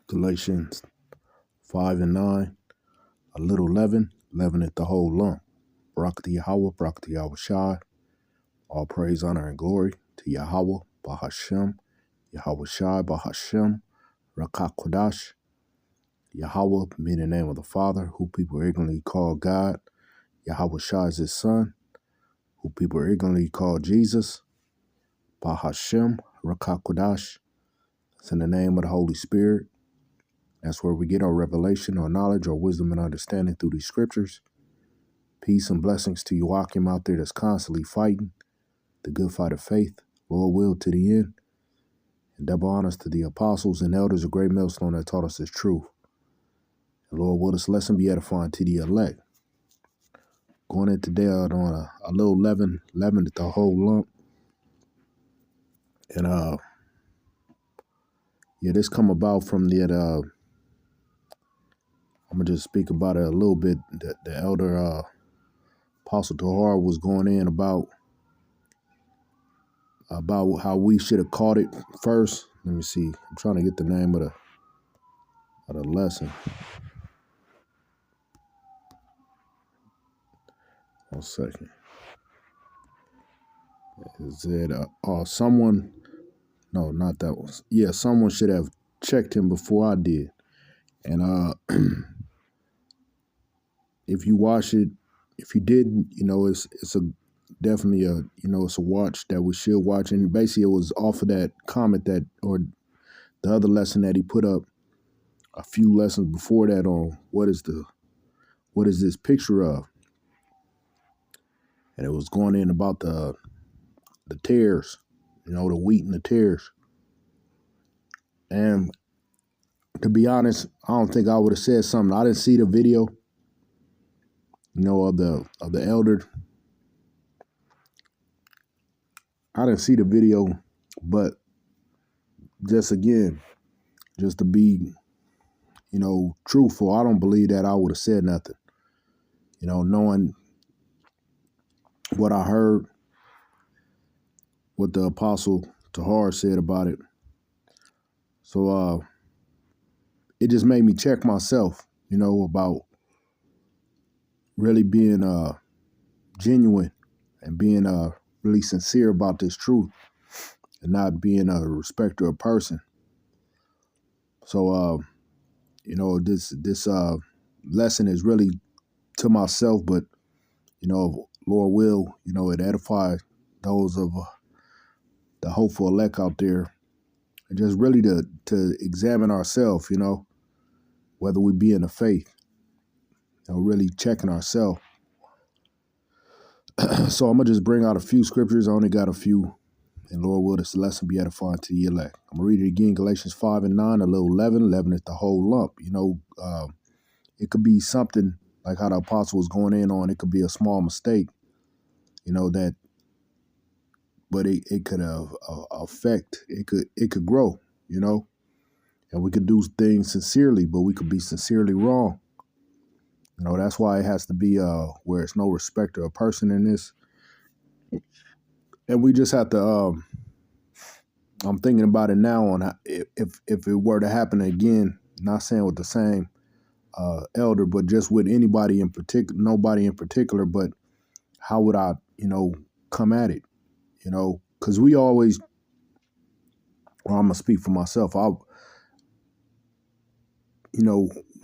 Galatians 5 and 9. A little leaven, leaveneth the whole lump. Barak to Yahweh, Barak to Yahweh Shai. All praise, honor, and glory to Yahweh, Bahashem, Yahweh Shai, Bahashem, Rakak Kodash. Yahweh, being the name of the Father, who people ignorantly call God. Yahweh Shai is his son, who people ignorantly call Jesus. Bahashem, Rakak Kodash. It's in the name of the Holy Spirit. That's where we get our revelation, our knowledge, our wisdom, and understanding through these scriptures. Peace and blessings to you, Akim, out there that's constantly fighting the good fight of faith, Lord will to the end. And double honors to the apostles and elders of Great Millstone that taught us this truth. And Lord, will this lesson be edifying to the elect. Going in today on a little leaven at the whole lump. And this come about from the I'm gonna just speak about it a little bit. The elder Apostle Tahar was going in about how we should have caught it first. Let me see. I'm trying to get the name of the lesson. One second. Is it someone? No, not that one. Yeah, someone should have checked him before I did. And if you watch it, if you didn't, it's a definitely it's a watch that we should watch. And basically, it was off of that comment or the other lesson that he put up a few lessons before that on what is this picture of, and it was going in about the tares, the wheat and the tares. And to be honest, I don't think I would have said something. I didn't see the video, of the elder. I didn't see the video, but just to be, truthful, I don't believe that I would have said nothing. Knowing what I heard, what the Apostle Tahar said about it. So it just made me check myself, about really being genuine and being really sincere about this truth and not being a respecter of person. So this lesson is really to myself, but Lord will, it edify those of the hopeful elect out there, and just really to examine ourselves, whether we be in the faith, really checking ourselves. So I'm gonna just bring out a few scriptures. I only got a few, and Lord will this lesson be edifying to the elect. I'm gonna read it again, Galatians 5 and 9. A little leaven, leaveneth the whole lump. It could be something like how the apostle was going in on. It could be a small mistake, but it could affect. It could grow, and we could do things sincerely, but we could be sincerely wrong. That's why it has to be where it's no respect of a person in this. And we just have to, I'm thinking about it now on if it were to happen again, not saying with the same elder, but just with anybody in particular, nobody in particular, but how would I, come at it, because we always, well, I'm going to speak for myself. We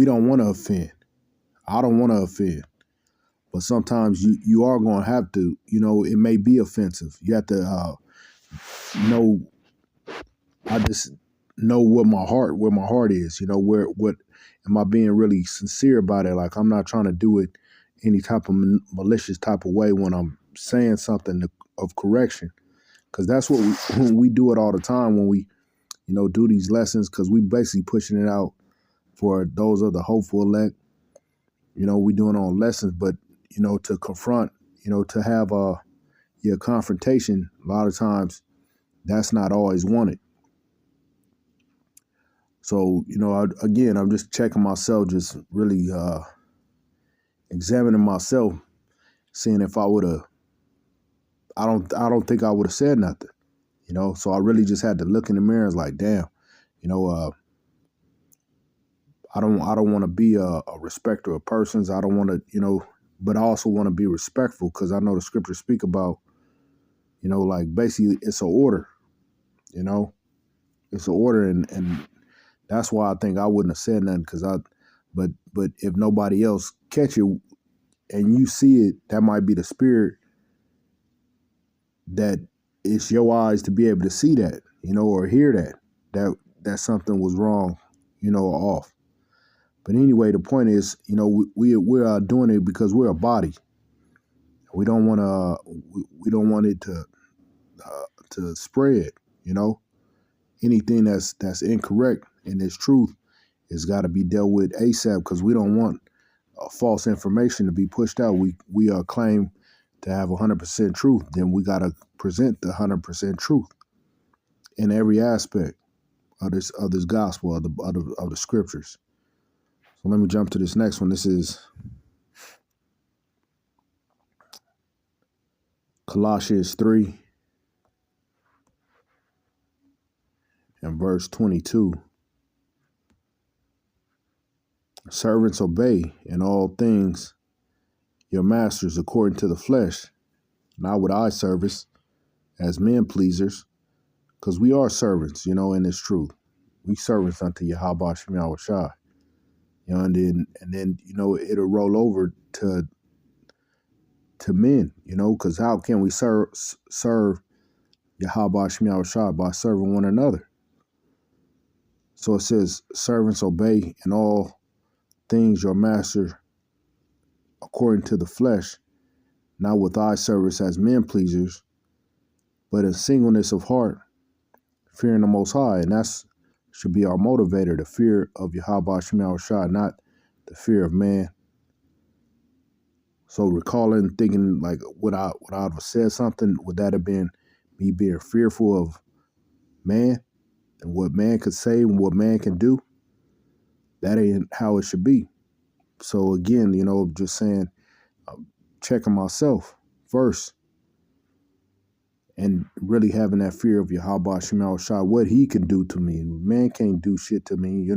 don't want to offend. I don't want to offend, but sometimes you are going to have to, it may be offensive. You have to know, I just know where my heart is, what am I being really sincere about it? Like, I'm not trying to do it any type of malicious type of way when I'm saying something of correction, because that's what we do it all the time when we, do these lessons, because we basically pushing it out for those of the hopeful elect. We doing on lessons, but, to confront, to have a confrontation, a lot of times that's not always wanted. So, I'm just checking myself, just really examining myself, seeing if I would have, I don't think I would have said nothing, so I really just had to look in the mirror and was like, damn, I don't want to be a respecter of persons. I don't want to, but I also want to be respectful because I know the scriptures speak about, like basically it's an order, you know, it's an order, and that's why I think I wouldn't have said nothing but if nobody else catch it and you see it, that might be the spirit that it's your eyes to be able to see that, or hear that something was wrong, or off. But anyway, the point is, we are doing it because we're a body. We don't want we don't want it to spread. Anything that's incorrect in this truth has got to be dealt with ASAP because we don't want false information to be pushed out. We claim to have 100% truth. Then we got to present the 100% truth in every aspect of this gospel of the scriptures. So let me jump to this next one. This is Colossians 3 and verse 22. Servants, obey in all things your masters according to the flesh, not with eye service as men pleasers, because we are servants, in this truth. We servants unto Yahweh Shem Yahushua. And then it'll roll over to men, because how can we serve Yahweh Shem Yahushua? By serving one another. So it says, servants, obey in all things your master according to the flesh, not with eye service as men pleasers, but in singleness of heart, fearing the Most High. And that's should be our motivator, the fear of Yahweh Shem Yahushua, not the fear of man. So recalling, thinking like, would I have said something? Would that have been me being fearful of man and what man could say and what man can do? That ain't how it should be. So again, just saying, checking myself first and really having that fear of Yahweh Shem Yahushua, what he can do to me. Man can't do shit to me,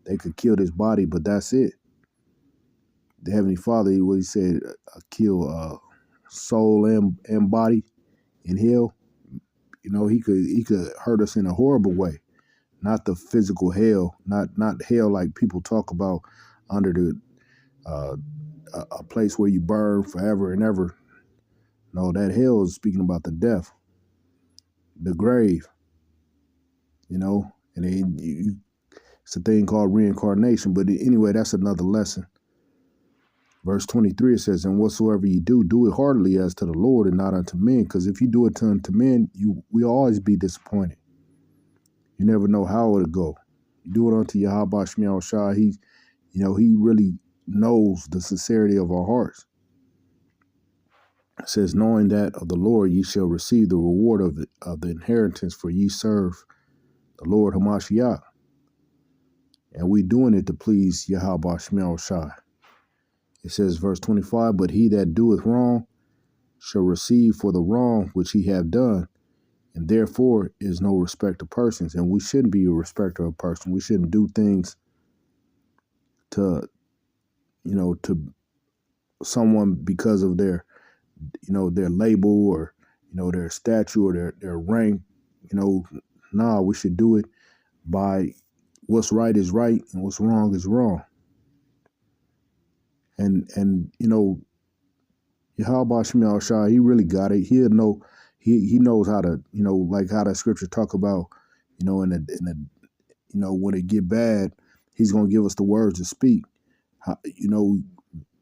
They could kill this body, but that's it. The Heavenly Father, what he said, kill soul and body in hell. He could hurt us in a horrible way, not the physical hell, not hell like people talk about under the a place where you burn forever and ever. No, that hell is speaking about the death, the grave. And then it's a thing called reincarnation. But anyway, that's another lesson. Verse 23, it says, and whatsoever you do, do it heartily as to the Lord and not unto men. Because if you do it unto men, we'll always be disappointed. You never know how it'll go. You do it unto Yahweh Shem Yahushua. He really knows the sincerity of our hearts. It says, knowing that of the Lord ye shall receive the reward of the inheritance, for ye serve the Lord Hamashiach. And we doing it to please Yahweh Shem Yahushua. It says, verse 25, but he that doeth wrong shall receive for the wrong which he have done, and therefore is no respect of persons. And we shouldn't be a respecter of person. We shouldn't do things to someone because of their label or, their stature or their rank. We should do it by what's right is right and what's wrong is wrong. And Yahweh Shem Yahushua, he really got it. He'll know, he knows how to, like how that scripture talk about, in the when it get bad, he's going to give us the words to speak.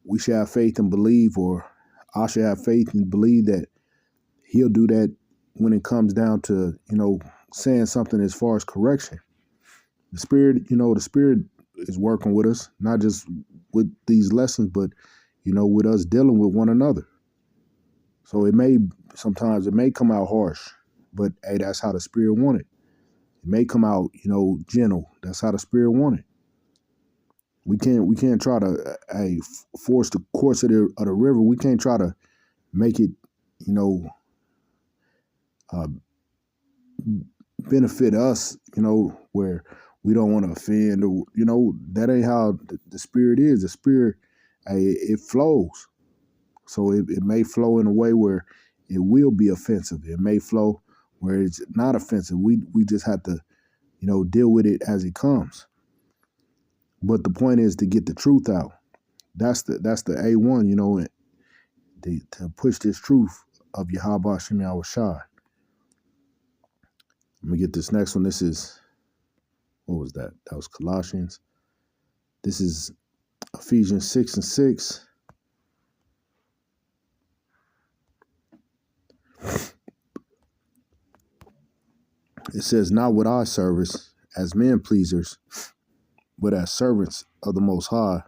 We should have faith and believe, or I should have faith and believe that he'll do that when it comes down to, saying something as far as correction. The Spirit is working with us, not just with these lessons, but, with us dealing with one another. So sometimes it may come out harsh, but hey, that's how the Spirit want it. It may come out, gentle. That's how the Spirit want it. We can't try to force the course of the river. We can't try to make it, benefit us, where We don't want to offend, or that ain't how the spirit is. The spirit, it flows. So it may flow in a way where it will be offensive. It may flow where it's not offensive. We just have to, deal with it as it comes. But the point is to get the truth out. That's the A1, to push this truth of Yahweh Shem Yahweh Shai. Let me get this next one. This is, what was that? That was Colossians. This is Ephesians 6:6. It says, not with eye service as men pleasers, but as servants of the Most High,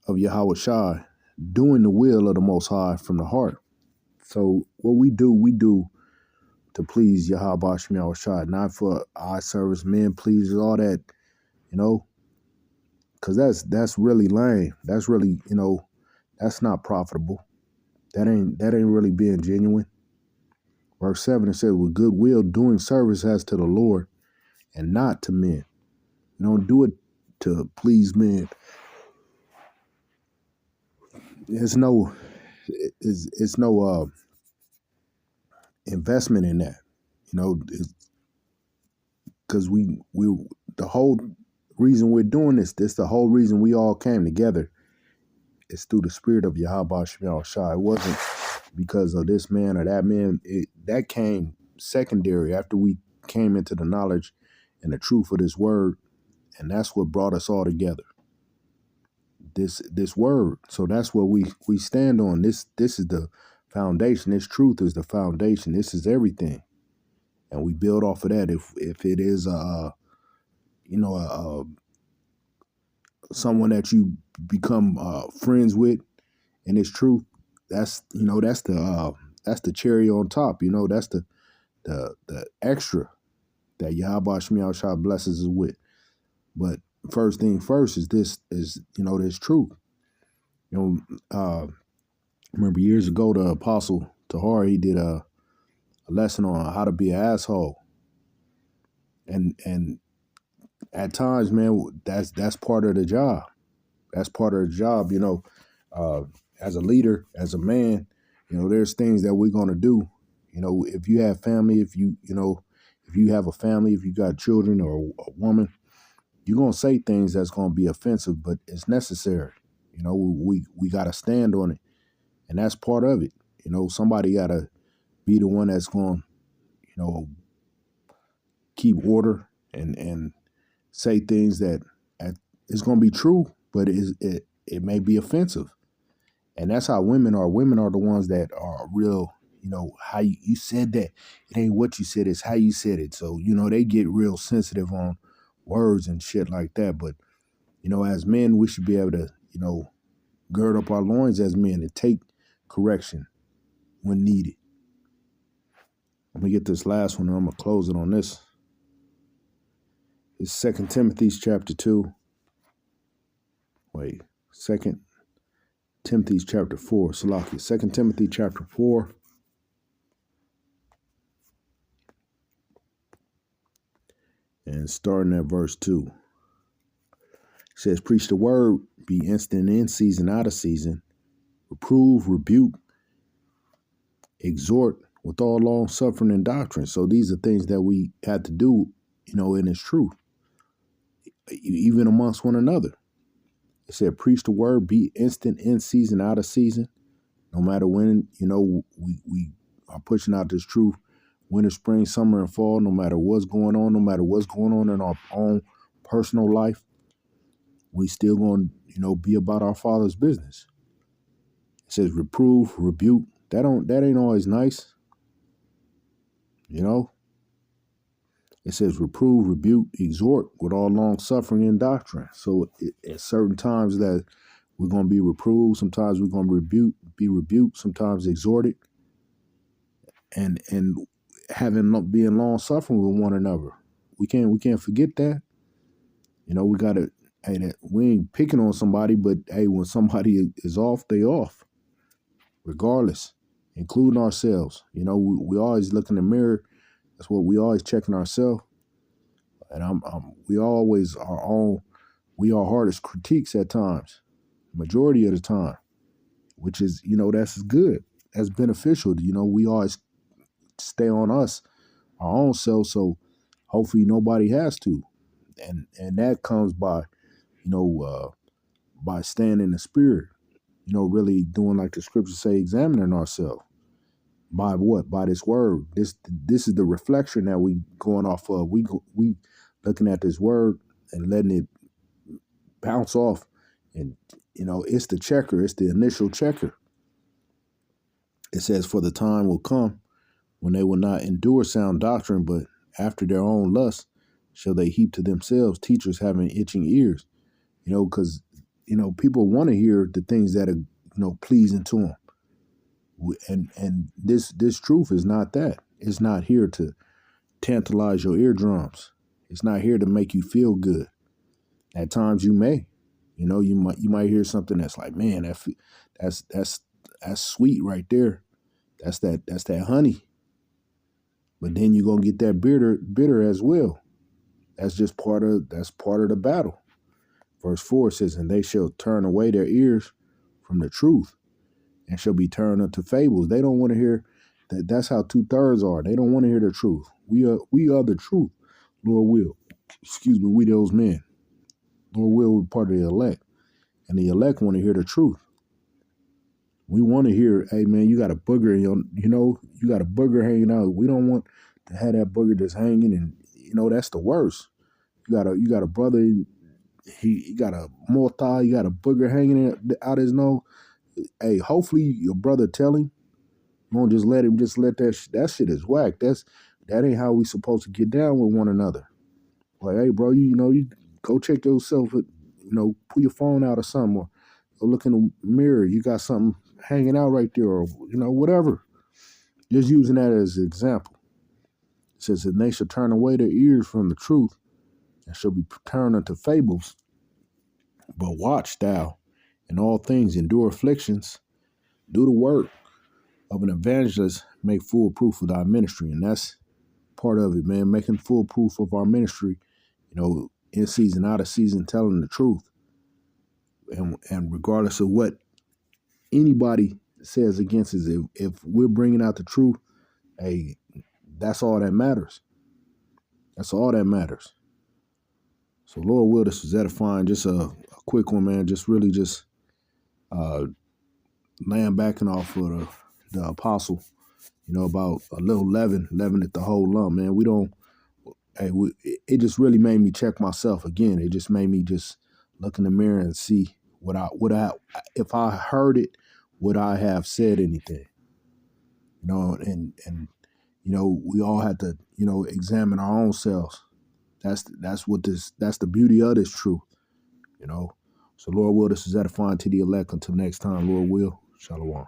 of Yahweh Shai, doing the will of the Most High from the heart. So what we do to please Yahweh Shem Yahweh Shai, not for eye service, men pleasers, all that, because that's really lame. That's really, that's not profitable. That ain't really being genuine. Verse 7, it says, with good will doing service as to the Lord and not to men. You don't do it to please men. It's no investment in that, because we the whole reason we're doing this the whole reason we all came together is through the spirit of Yahweh Shem Yahweh Shai. It wasn't because of this man or that man. That came secondary after we came into the knowledge and the truth of this word, and that's what brought us all together. This word. So that's what we stand on. This is the foundation. This truth is the foundation. This is everything, and we build off of that. If it is someone that you become friends with, and it's truth, that's the cherry on top. That's the extra that Yahweh Shem Yahweh Shai blesses us with. But first thing first is this truth. Remember years ago, the Apostle Tahar, he did a lesson on how to be an asshole, and at times, man, that's part of the job. That's part of the job. As a leader, as a man, there's things that we're gonna do. If you have family, if you have a family, if you got children or a woman, you're gonna say things that's gonna be offensive, but it's necessary. We gotta stand on it, and that's part of it. Somebody gotta be the one that's going, keep order and say things that it's going to be true, but it may be offensive. And that's how women are. Women are the ones that are real, how you said that. It ain't what you said, it's how you said it. So, they get real sensitive on words and shit like that. But, as men, we should be able to, gird up our loins as men and take correction when needed. Let me get this last one, and I'm going to close it on this. It's 2 Timothy chapter 2. 2 Timothy chapter 4. Salakia. 2 Timothy chapter 4. And starting at verse 2. It says, preach the word, be instant in season, out of season, reprove, rebuke, exhort with all long suffering and doctrine. So these are things that we have to do, in its truth, even amongst one another. It said, preach the word, be instant in season, out of season. No matter when, we are pushing out this truth, winter, spring, summer, and fall, no matter what's going on, in our own personal life, we still going to, be about our Father's business. It says reprove, rebuke. That ain't always nice. It says reprove, rebuke, exhort with all long suffering and doctrine. So at certain times that we're going to be reproved, sometimes we're going to be rebuked, sometimes exhorted, and being long suffering with one another. We can't forget that. We gotta. Hey, we ain't picking on somebody, but hey, when somebody is off, they off, regardless, including ourselves. We always look in the mirror. That's what we always checking ourselves. And we always we are hardest critiques at times, majority of the time, which is, that's good. That's beneficial. We always stay on us, our own self. So hopefully nobody has to. And that comes by, by staying in the spirit, really doing like the scriptures say, examining ourselves. By what? By this word. This is the reflection that we going off of. We looking at this word and letting it bounce off. And, it's the checker. It's the initial checker. It says, for the time will come when they will not endure sound doctrine, but after their own lust shall they heap to themselves teachers having itching ears. Because, people want to hear the things that are, pleasing to them. And this truth is not that. It's not here to tantalize your eardrums. It's not here to make you feel good. At times you may, you might hear something that's like, man, that's sweet right there. That's that honey. But then you're gonna get that bitter as well. That's part of the battle. Verse 4 says, and they shall turn away their ears from the truth and shall be turned unto fables. They don't want to hear that. That's how 2/3 are. They don't want to hear the truth. We are the truth. Lord will. Excuse me, we those men. Lord will be part of the elect. And the elect want to hear the truth. We want to hear, hey man, you got a booger in your, you got a booger hanging out. We don't want to have that booger just hanging, and that's the worst. You got a brother, he got a multi, you got a booger hanging out his nose. Hey, hopefully your brother tell him. You won't just let that shit is whack. That ain't how we supposed to get down with one another. Like, hey bro, you go check yourself, pull your phone out or something, or go look in the mirror. You got something hanging out right there, or whatever. Just using that as an example. It says that they shall turn away their ears from the truth and shall be turned unto fables. But watch thou in all things, endure afflictions, do the work of an evangelist, make full proof of thy ministry. And that's part of it, man, making full proof of our ministry, in season, out of season, telling the truth. And regardless of what anybody says against us, if we're bringing out the truth, hey, that's all that matters. That's all that matters. So Lord will, this was edifying. Just a quick one, man. Just really just laying backing off of the apostle, about a little leaveneth the whole lump, man. We don't, it just really made me check myself again. It just made me just look in the mirror and see if I heard it, would I have said anything? And we all had to, examine our own selves. That's the beauty of this truth, So Lord will, this is edifying to the elect. Until next time, Lord will. Shalom.